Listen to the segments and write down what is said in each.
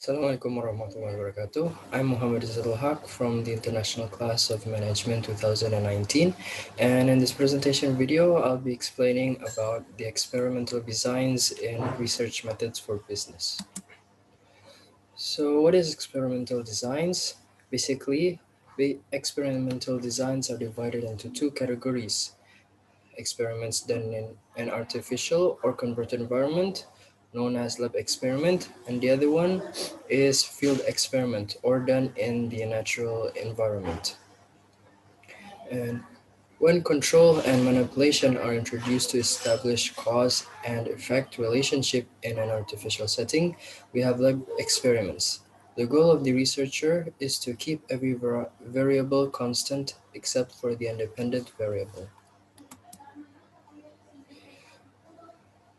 Assalamualaikum warahmatullahi wabarakatuh. I'm Muhammad Izzatul Haq from the International Class of Management 2019, and in this presentation video I'll be explaining about the experimental designs in research methods for business. So what is experimental designs? Basically, experimental designs are divided into two categories: experiments done in an artificial or converted environment known as lab experiment, and the other one is field experiment or done in the natural environment. And when control and manipulation are introduced to establish cause and effect relationship in an artificial setting, we have lab experiments. The goal of the researcher is to keep every variable constant except for the independent variable.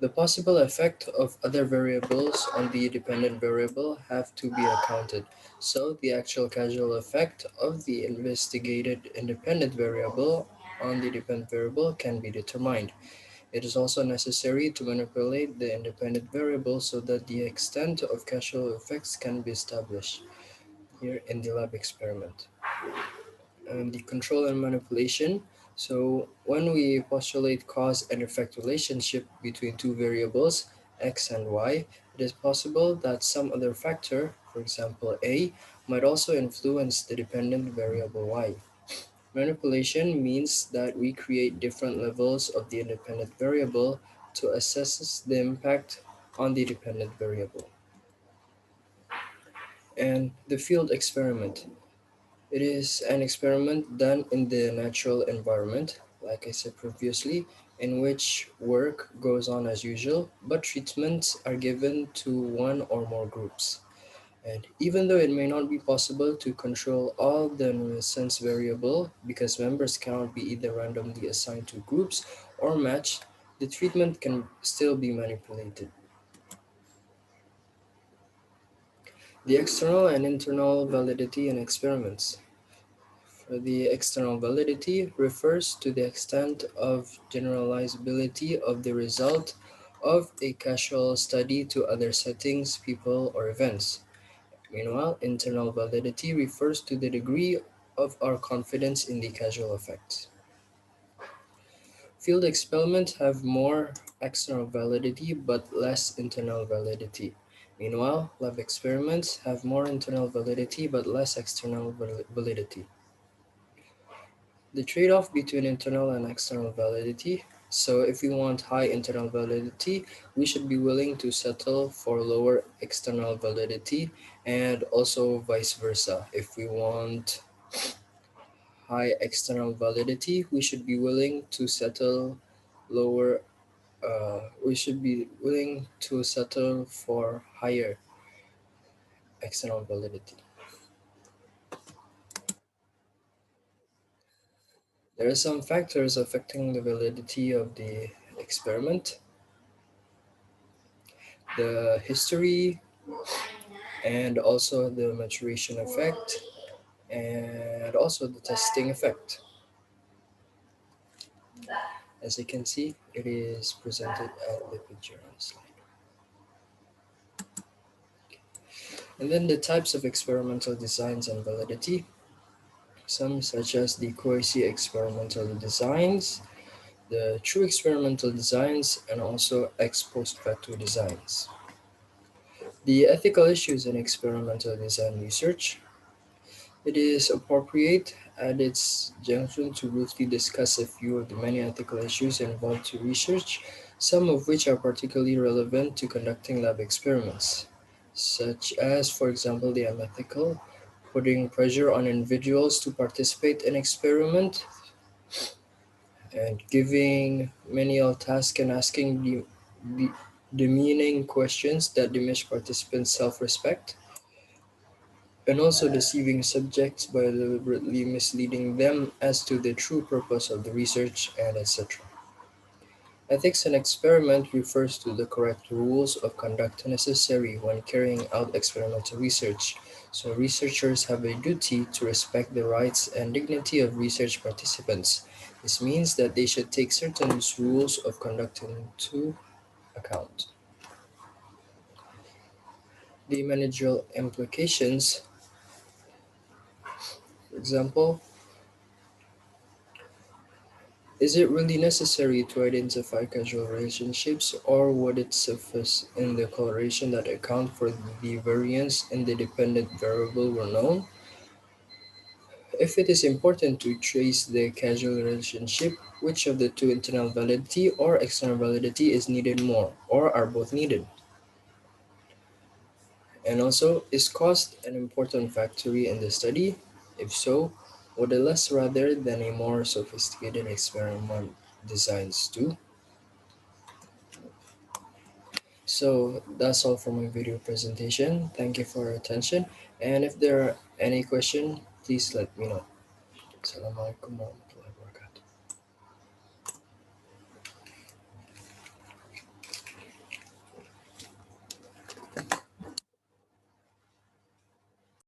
The possible effect of other variables on the dependent variable have to be accounted, so the actual causal effect of the investigated independent variable on the dependent variable can be determined. It is also necessary to manipulate the independent variable so that the extent of causal effects can be established here in the lab experiment. And the control and manipulation. So when we postulate cause and effect relationship between two variables, x and y, it is possible that some other factor, for example a, might also influence the dependent variable y. Manipulation means that we create different levels of the independent variable to assess the impact on the dependent variable. And the field experiment. It is an experiment done in the natural environment, like I said previously, in which work goes on as usual, but treatments are given to one or more groups. And even though it may not be possible to control all the nuisance variable because members cannot be either randomly assigned to groups or matched, the treatment can still be manipulated. The external and internal validity in experiments. The external validity refers to the extent of generalizability of the result of a casual study to other settings, people, or events. Meanwhile, internal validity refers to the degree of our confidence in the causal effects. Field experiments have more external validity but less internal validity. Meanwhile, lab experiments have more internal validity but less external validity. The trade-off between internal and external validity. So if we want high internal validity, we should be willing to settle for lower external validity, and also vice versa. If we want high external validity, we should be willing to settle lower we should be willing to settle for higher external validity. There are some factors affecting the validity of the experiment: the history, and also the maturation effect, and also the testing effect. As you can see, it is presented at the picture on the slide. And then the types of experimental designs and validity. Some such as the quasi experimental designs, the true experimental designs, and also ex post facto designs. The ethical issues in experimental design research. It is appropriate at its junction to briefly discuss a few of the many ethical issues involved to research, some of which are particularly relevant to conducting lab experiments, such as, for example, the unethical, putting pressure on individuals to participate in experiment, and giving menial tasks and asking the demeaning questions that diminish participants' self-respect, and also deceiving subjects by deliberately misleading them as to the true purpose of the research, and etc. Ethics in experiment refers to the correct rules of conduct necessary when carrying out experimental research. So researchers have a duty to respect the rights and dignity of research participants. This means that they should take certain rules of conduct into account. The managerial implications, for example, is it really necessary to identify causal relationships, or would it suffice in the correlation that account for the variance in the dependent variable were known? If it is important to trace the causal relationship, which of the two, internal validity or external validity, is needed more, or are both needed? And also, is cost an important factor in the study? If so, would a less rather than a more sophisticated experiment designs do? So that's all for my video presentation. Thank you for your attention. And if there are any question, please let me know. Assalamualaikum.